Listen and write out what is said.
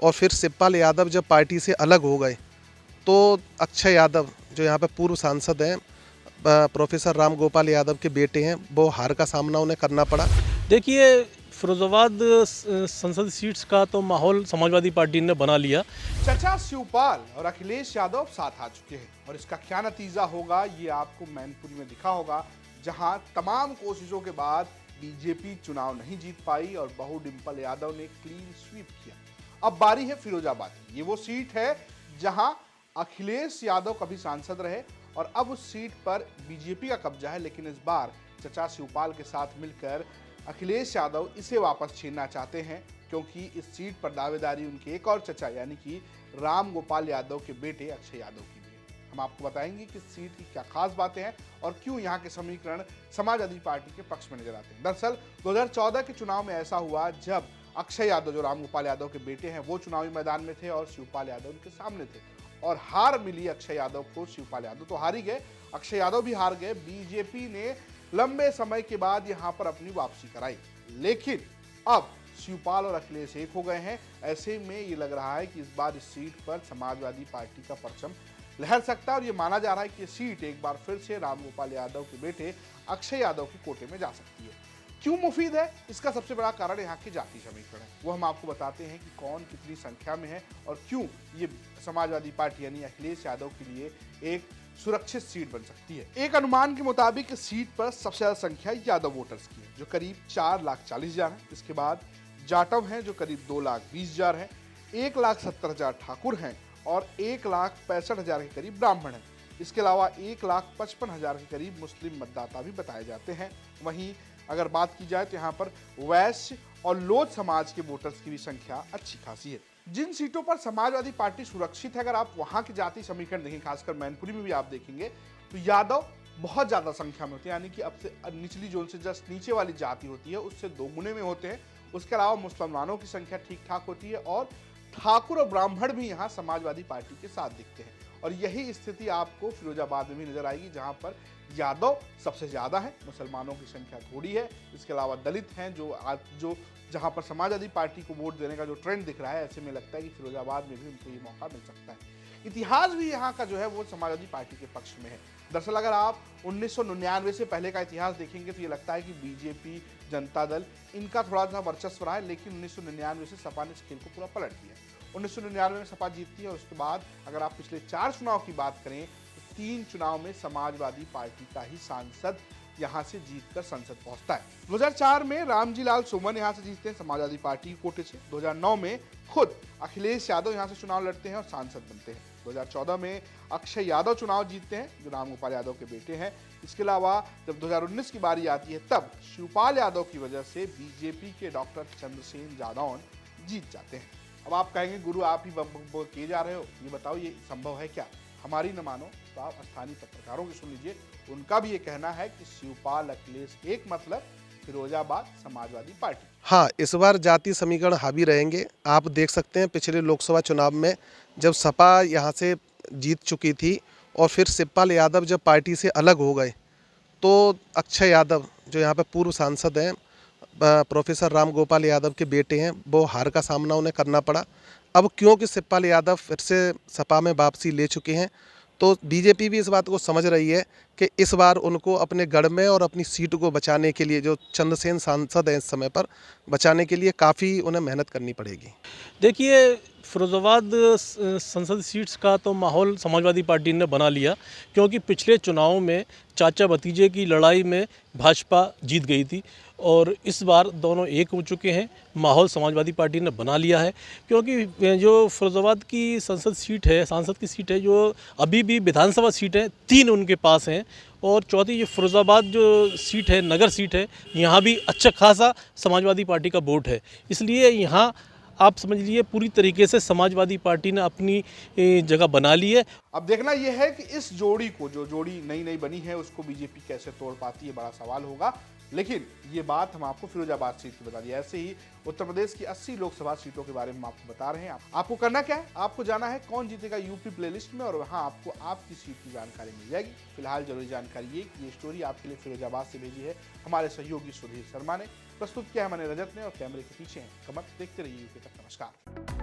और फिर शिवपाल यादव जब पार्टी से अलग हो गए तो अक्षय यादव जो यहाँ पे पूर्व सांसद हैं, प्रोफेसर राम गोपाल यादव के बेटे हैं, वो हार का सामना उन्हें करना पड़ा। देखिए, फिरोजाबाद संसद सीट्स का तो माहौल समाजवादी पार्टी ने बना लिया। चचा शिवपाल और अखिलेश यादव साथ आ चुके हैं और इसका क्या नतीजा होगा ये आपको मैनपुरी में दिखा होगा, जहां तमाम कोशिशों के बाद बीजेपी चुनाव नहीं जीत पाई और बहू डिंपल यादव ने क्लीन स्वीप किया। अब बारी है फिरोजाबाद की। ये वो सीट है जहां अखिलेश यादव कभी सांसद रहे और अब उस सीट पर बीजेपी का कब्जा है, लेकिन इस बार चचा शिवपाल के साथ मिलकर अखिलेश यादव इसे वापस छीनना चाहते हैं, क्योंकि इस सीट पर दावेदारी उनके एक और चचा यानी कि राम गोपाल यादव के बेटे अक्षय यादव की भी है। हम आपको बताएंगे कि इस सीट की क्या खास बातें हैं और क्यों यहाँ के समीकरण समाजवादी पार्टी के पक्ष में नजर आते हैं। दरअसल 2014 के चुनाव में ऐसा हुआ जब अक्षय यादव जो राम गोपाल यादव के बेटे हैं वो चुनावी मैदान में थे और शिवपाल यादव उनके सामने थे और हार मिली अक्षय यादव को। शिवपाल यादव तो हार ही गए, अक्षय यादव भी हार गए। बीजेपी ने लंबे समय के बाद यहां पर अपनी वापसी कराई, लेकिन अब शिवपाल और अखिलेश एक हो गए हैं। ऐसे में ये लग रहा है कि इस बार इस सीट पर समाजवादी पार्टी का परचम लहर सकता है और ये माना जा रहा है कि ये सीट एक बार फिर से रामगोपाल यादव के बेटे अक्षय यादव के कोटे में जा सकती है। क्यों मुफीद है? इसका सबसे बड़ा कारण यहाँ के जाति समीकरण है। वो हम आपको बताते हैं कि कौन कितनी संख्या में है और क्यों ये समाजवादी पार्टी यानी अखिलेश यादव के लिए एक सुरक्षित सीट बन सकती है। एक अनुमान के मुताबिक इस सीट पर सबसे ज्यादा संख्या यादव वोटर्स की है, जो करीब 4,40,000 है। इसके बाद जाटव हैं जो करीब 2,20,000 है, 1,70,000 ठाकुर हैं और 1,65,000 के करीब ब्राह्मण हैं। इसके अलावा 1,55,000 के करीब मुस्लिम मतदाता भी बताए जाते हैं। वहीं अगर बात की जाए तो यहाँ पर वैश्य और लोध समाज के वोटर्स की भी संख्या अच्छी खासी है। जिन सीटों पर समाजवादी पार्टी सुरक्षित है, अगर आप वहां के जाति समीकरण देखें, खासकर मैनपुरी में भी आप देखेंगे तो यादव बहुत ज्यादा संख्या में होते हैं, यानी कि अब से निचली जोन से जस्ट नीचे वाली जाति होती है उससे 2 गुने में होते हैं। उसके अलावा मुसलमानों की संख्या ठीक ठाक होती है और ठाकुर और ब्राह्मण भी यहाँ समाजवादी पार्टी के साथ दिखते हैं। और यही स्थिति आपको फिरोजाबाद में भी नजर आएगी, जहां पर यादव सबसे ज्यादा है, मुसलमानों की संख्या थोड़ी है। इसके अलावा दलित हैं जो जहां पर समाजवादी पार्टी को वोट देने का जो ट्रेंड दिख रहा है, ऐसे में लगता है कि फिरोजाबाद में भी उनको ये मौका मिल सकता है। इतिहास भी यहाँ का जो है वो समाजवादी पार्टी के पक्ष में है। दरअसल अगर आप 1999 से पहले का इतिहास देखेंगे तो ये लगता है कि बीजेपी, जनता दल, इनका थोड़ा सा वर्चस्व रहा है, लेकिन 1999 से सपा ने इस खेल को पूरा पलट दिया। 1999 में सपा जीतती है और उसके बाद अगर आप पिछले 4 चुनाव की बात करें तो 3 चुनाव में समाजवादी पार्टी का ही सांसद यहां से जीतकर संसद पहुंचता है। 2004 में रामजी लाल सुमन यहां से जीतते हैं समाजवादी पार्टी के कोटे से। 2009 में खुद अखिलेश यादव यहां से चुनाव लड़ते हैं और सांसद बनते हैं। 2014 में अक्षय यादव चुनाव जीतते हैं जो रामगोपाल यादव के बेटे हैं। इसके अलावा जब 2019 की बारी आती है तब शिवपाल यादव की वजह से बीजेपी के डॉक्टर चंद्रसेन जादौन जीत जाते हैं। अब आप कहेंगे गुरु आप ही किए जा रहे हो, ये बताओ ये संभव है क्या? हमारी न मानो तो आप स्थानीय पत्रकारों की सुन लीजिए, उनका भी ये कहना है कि शिवपाल अखिलेश एक मतलब फिरोजाबाद समाजवादी पार्टी। हाँ, इस बार जाति समीकरण हावी रहेंगे। आप देख सकते हैं पिछले लोकसभा चुनाव में जब सपा यहाँ से जीत चुकी थी और फिर शिवपाल यादव जब पार्टी से अलग हो गए तो अक्षय यादव जो यहाँ पे पूर्व सांसद हैं, प्रोफेसर राम गोपाल यादव के बेटे हैं, वो हार का सामना उन्हें करना पड़ा। अब क्योंकि शिवपाल यादव फिर से सपा में वापसी ले चुके हैं तो बीजेपी भी इस बात को समझ रही है कि इस बार उनको अपने गढ़ में और अपनी सीट को बचाने के लिए, जो चंद्रसेन सांसद हैं इस समय पर, बचाने के लिए काफ़ी उन्हें मेहनत करनी पड़ेगी। देखिए, फिरोजाबाद संसद सीट्स का तो माहौल समाजवादी पार्टी ने बना लिया, क्योंकि पिछले चुनाव में चाचा भतीजे की लड़ाई में भाजपा जीत गई थी और इस बार दोनों एक हो चुके हैं। माहौल समाजवादी पार्टी ने बना लिया है, क्योंकि जो फिरोजाबाद की संसद सीट है, सांसद की सीट है, जो अभी भी विधानसभा सीट है 3 उनके पास हैं और चौथी ये फिरोजाबाद जो सीट है, नगर सीट है, यहाँ भी अच्छा खासा समाजवादी पार्टी का वोट है। इसलिए यहाँ आप समझ लीजिए पूरी तरीके से समाजवादी पार्टी ने अपनी जगह बना ली है। अब देखना यह है कि इस जोड़ी को, जो जोड़ी नई बनी है, उसको बीजेपी कैसे तोड़ पाती है, बड़ा सवाल होगा। लेकिन ये बात हम आपको फिरोजाबाद सीट की बता दी। ऐसे ही उत्तर प्रदेश की 80 लोकसभा सीटों के बारे में आपको बता रहे हैं। आपको करना क्या है, आपको जाना है कौन जीतेगा यूपी प्लेलिस्ट में और वहां आपको आपकी सीट की जानकारी मिल जाएगी। फिलहाल जरूरी जानकारी ये स्टोरी आपके लिए फिरोजाबाद से भेजी है हमारे सहयोगी सुधीर शर्मा ने। प्रस्तुत किया है मैंने रजत ने और कैमरे के पीछे हैं कमर। देखते रहिए यूपी तक। नमस्कार।